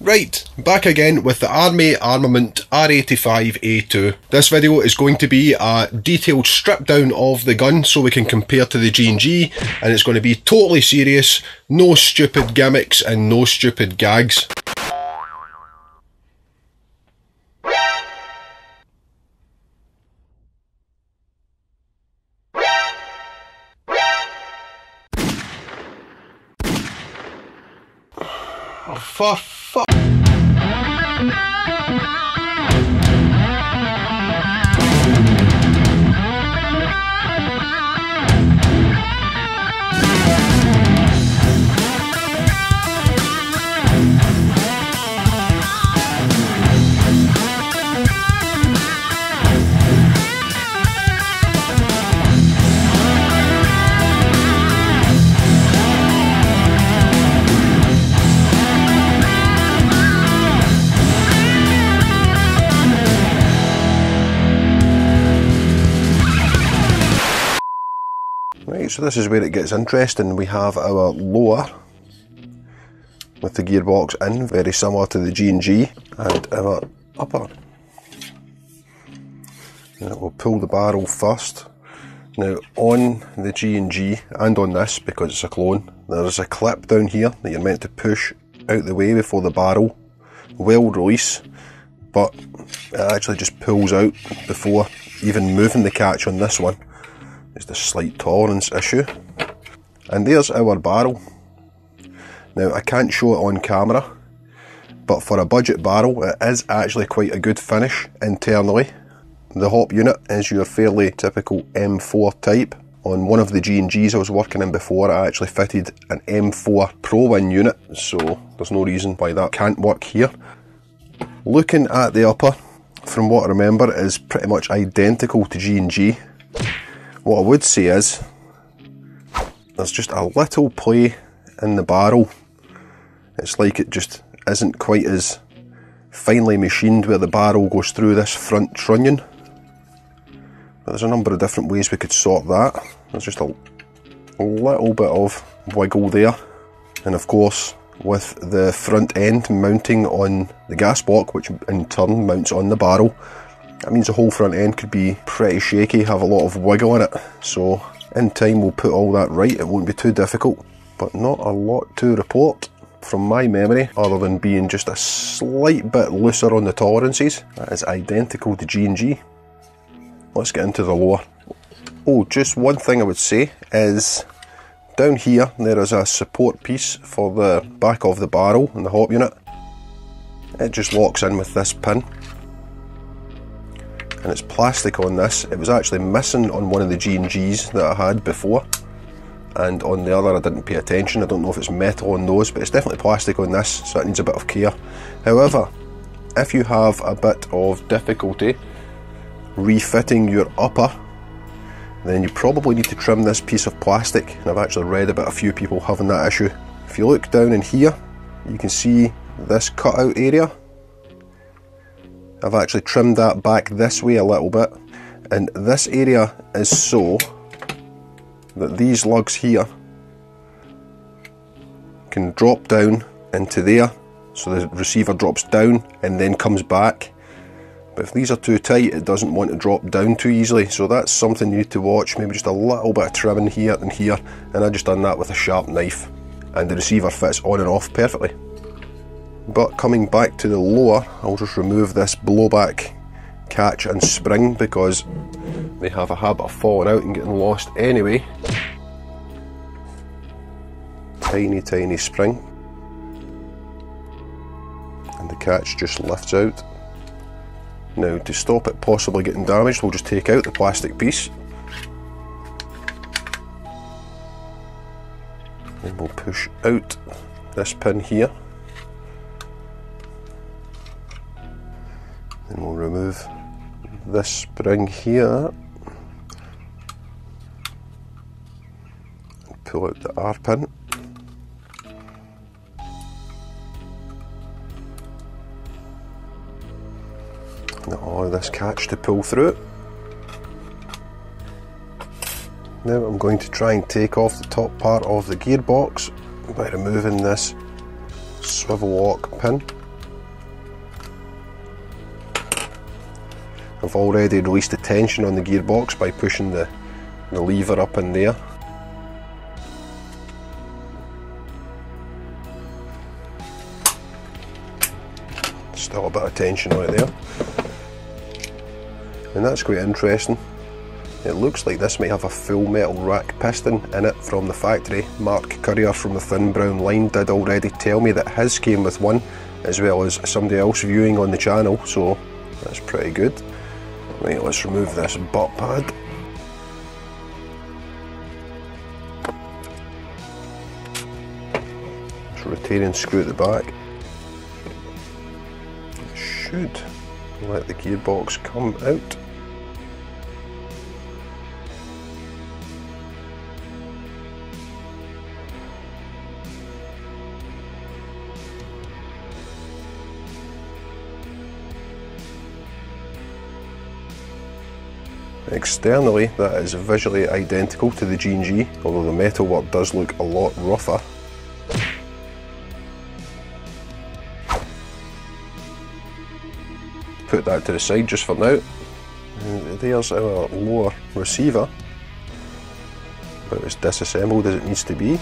Right, back again with the Army Armament R85A2. This video is going to be a detailed strip down of the gun so we can compare to the G&G, and it's going to be totally serious, no stupid gimmicks and no stupid gags. Oh, for fuck. Right, so this is where it gets interesting. We have our lower with the gearbox in, very similar to the G&G, and our upper. Now we'll pull the barrel first. Now on the G&G and on this, because it's a clone, there's a clip down here that you're meant to push out the way before the barrel will release, but it actually just pulls out before even moving the catch on this one. It's a slight tolerance issue. And there's our barrel. Now I can't show it on camera, but for a budget barrel it is actually quite a good finish internally. The hop unit is your fairly typical M4 type. On one of the G&Gs I was working in before, I actually fitted an M4 Pro Win unit, so there's no reason why that can't work here. Looking at the upper, from what I remember, it is pretty much identical to G&G. What I would say is, there's just a little play in the barrel. It's like it just isn't quite as finely machined where the barrel goes through this front trunnion. But there's a number of different ways we could sort that. There's just a little bit of wiggle there. And of course, with the front end mounting on the gas block, which in turn mounts on the barrel, that means the whole front end could be pretty shaky, have a lot of wiggle in it. So in time we'll put all that right, it won't be too difficult. But not a lot to report from my memory, other than being just a slight bit looser on the tolerances. That is identical to G&G. Let's get into the lower. Oh, just one thing I would say is, down here there is a support piece for the back of the barrel and the hop unit. It just locks in with this pin. And it's plastic on this. It was actually missing on one of the G&Gs that I had before, and on the other I didn't pay attention. I don't know if it's metal on those, but it's definitely plastic on this, so that needs a bit of care. However, if you have a bit of difficulty refitting your upper, then you probably need to trim this piece of plastic, and I've actually read about a few people having that issue. If you look down in here, you can see this cutout area. I've actually trimmed that back this way a little bit, and this area is so that these lugs here can drop down into there, so the receiver drops down and then comes back. But if these are too tight, it doesn't want to drop down too easily, so that's something you need to watch. Maybe just a little bit of trimming here and here, and I just done that with a sharp knife, and the receiver fits on and off perfectly. But coming back to the lower, I'll just remove this blowback catch and spring because they have a habit of falling out and getting lost anyway. Tiny spring, and the catch just lifts out. Now, to stop it possibly getting damaged, we'll just take out the plastic piece, and we'll push out this pin here. Then we'll remove this spring here and pull out the R pin. Got all of this catch to pull through it. Now I'm going to try and take off the top part of the gearbox by removing this swivel lock pin. I've already released the tension on the gearbox by pushing the lever up in there. Still a bit of tension right there. And that's quite interesting. It looks like this might have a full metal rack piston in it from the factory. Mark Courier from the Thin Brown line did already tell me that his came with one, as well as somebody else viewing on the channel, so that's pretty good. Right, let's remove this butt pad. Let's retaining screw at the back. It should let the gearbox come out. Externally, that is visually identical to the G&G, although the metalwork does look a lot rougher. Put that to the side just for now. And there's our lower receiver, about as disassembled as it needs to be.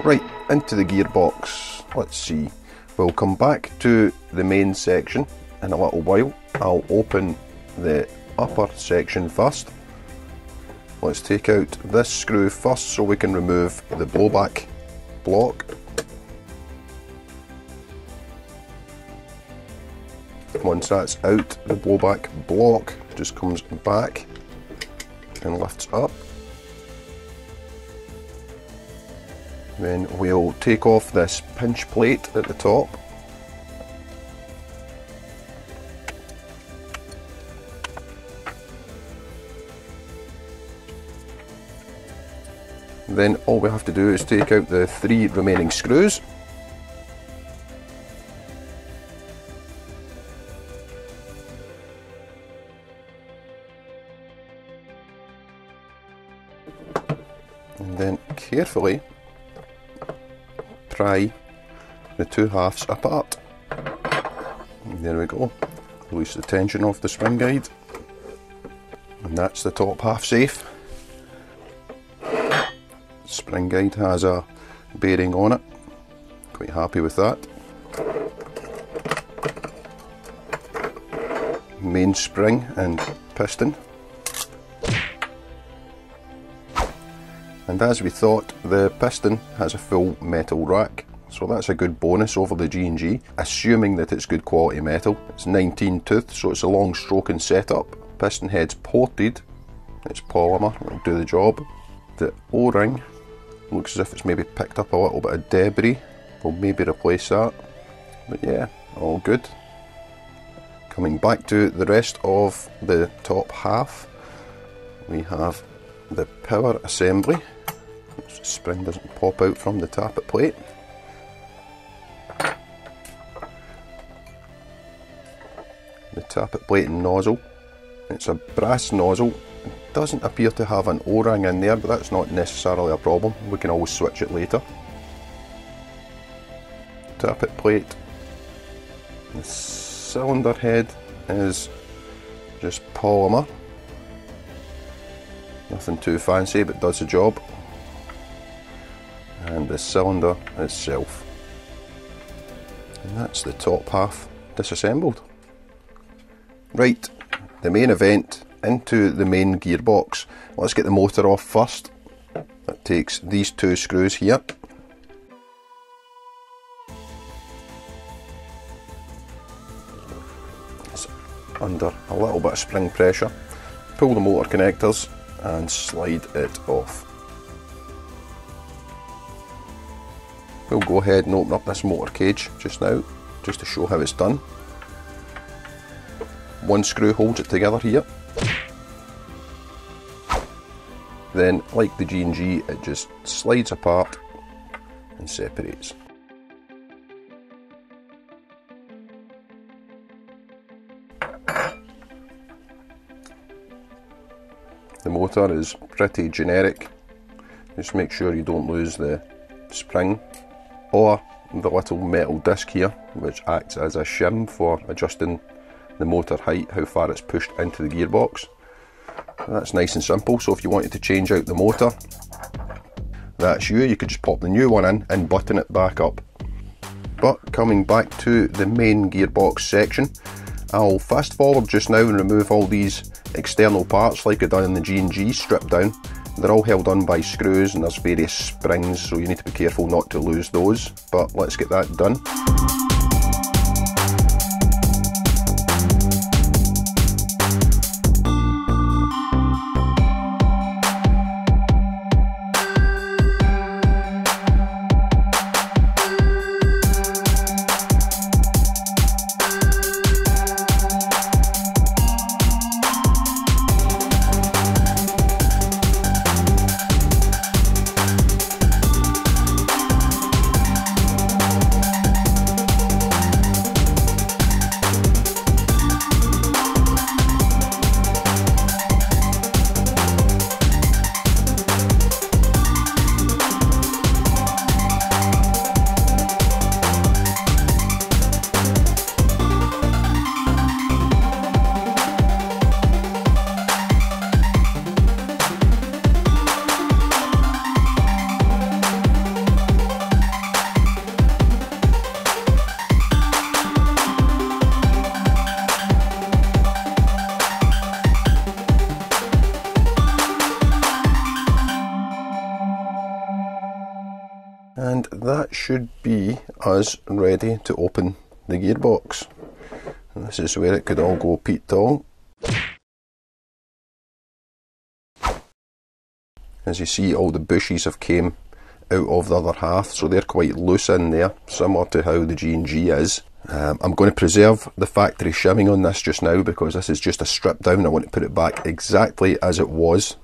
Right, into the gearbox. Let's see. We'll come back to the main section in a little while. I'll open the upper section first. Let's take out this screw first so we can remove the blowback block. Once that's out, the blowback block just comes back and lifts up. Then we'll take off this pinch plate at the top. Then all we have to do is take out the 3 remaining screws. And then carefully pry the 2 halves apart. And there we go. Release the tension off the spring guide. And that's the top half safe. Spring guide has a bearing on it. Quite happy with that. Main spring and piston. And as we thought, the piston has a full metal rack, so that's a good bonus over the G&G, assuming that it's good quality metal. It's 19 tooth, so it's a long stroking setup. Piston head's ported, it's polymer, it'll do the job. The O-ring looks as if it's maybe picked up a little bit of debris. We'll maybe replace that, but yeah, all good. Coming back to the rest of the top half, we have the power assembly. The spring doesn't pop out from the tappet plate. The tappet plate and nozzle. It's a brass nozzle. It doesn't appear to have an O-ring in there, but that's not necessarily a problem. We can always switch it later. Tappet plate. The cylinder head is just polymer. Nothing too fancy, but does the job. And the cylinder itself. And that's the top half disassembled. Right, the main event, into the main gearbox. Let's get the motor off first. That takes these 2 screws here. It's under a little bit of spring pressure. Pull the motor connectors and slide it off. We'll go ahead and open up this motor cage just now, just to show how it's done. 1 screw holds it together here. Then, like the G&G, it just slides apart and separates. The motor is pretty generic. Just make sure you don't lose the spring or the little metal disc here, which acts as a shim for adjusting the motor height, how far it's pushed into the gearbox. That's nice and simple. So if you wanted to change out the motor, that's you could just pop the new one in and button it back up. But coming back to the main gearbox section, I'll fast forward just now and remove all these external parts like I done in the G&G strip down. They're all held on by screws and there's various springs, so you need to be careful not to lose those, but let's get that done. And that should be us ready to open the gearbox. And this is where it could all go Pete Tong. As you see, all the bushes have came out of the other half, so they're quite loose in there, similar to how the G&G is. I'm going to preserve the factory shimming on this just now because this is just a strip down. I want to put it back exactly as it was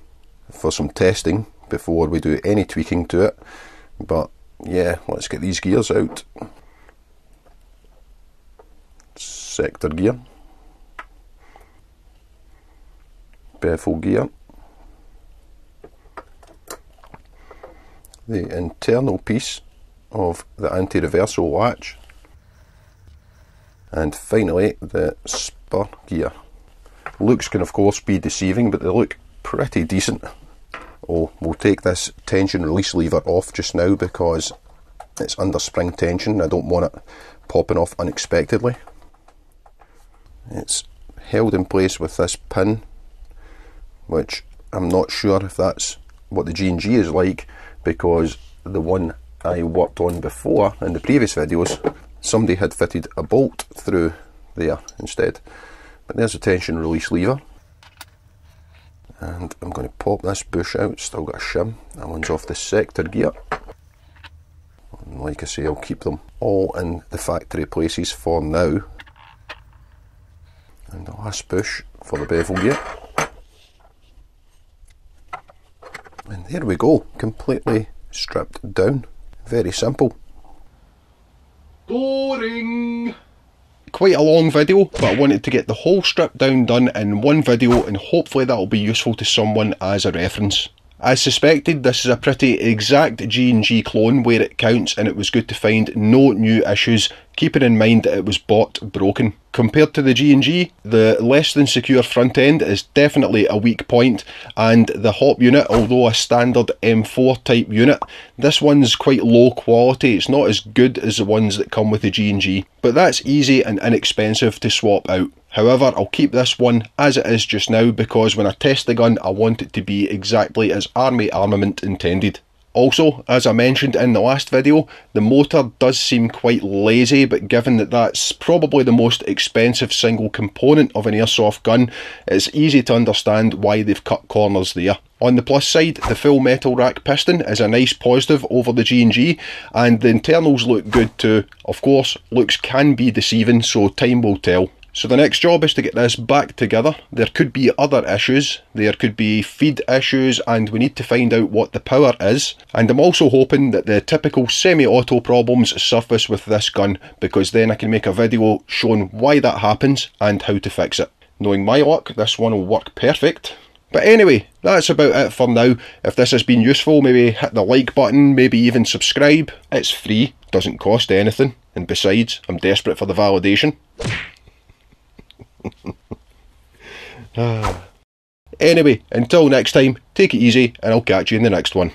for some testing before we do any tweaking to it. But yeah, let's get these gears out. Sector gear, bevel gear, the internal piece of the anti-reversal latch, and finally the spur gear. Looks can of course be deceiving, but they look pretty decent. Oh, we'll take this tension release lever off just now because it's under spring tension. I don't want it popping off unexpectedly. It's held in place with this pin, which I'm not sure if that's what the G&G is like, because the one I worked on before in the previous videos, somebody had fitted a bolt through there instead. But there's a tension release lever. And I'm going to pop this bush out. It's still got a shim. That one's off the sector gear. And like I say, I'll keep them all in the factory places for now. And the last bush for the bevel gear. And there we go, completely stripped down. Very simple. Boring! Quite a long video, but I wanted to get the whole strip down done in one video, and hopefully that'll be useful to someone as a reference. As suspected, this is a pretty exact G&G clone where it counts, and it was good to find no new issues, keeping in mind that it was bought broken. Compared to the G&G, the less than secure front end is definitely a weak point, and the hop unit, although a standard M4 type unit, this one's quite low quality. It's not as good as the ones that come with the G&G, but that's easy and inexpensive to swap out. However, I'll keep this one as it is just now because when I test the gun, I want it to be exactly as Army Armament intended. Also, as I mentioned in the last video, the motor does seem quite lazy, but given that that's probably the most expensive single component of an airsoft gun, it's easy to understand why they've cut corners there. On the plus side, the full metal rack piston is a nice positive over the G&G, and the internals look good too. Of course, looks can be deceiving, so time will tell. So the next job is to get this back together. There could be other issues, there could be feed issues, and we need to find out what the power is. And I'm also hoping that the typical semi-auto problems surface with this gun, because then I can make a video showing why that happens and how to fix it. Knowing my luck, this one will work perfect. But anyway, that's about it for now. If this has been useful, maybe hit the like button, maybe even subscribe. It's free, doesn't cost anything, and besides, I'm desperate for the validation. Anyway, until next time, take it easy, and I'll catch you in the next one.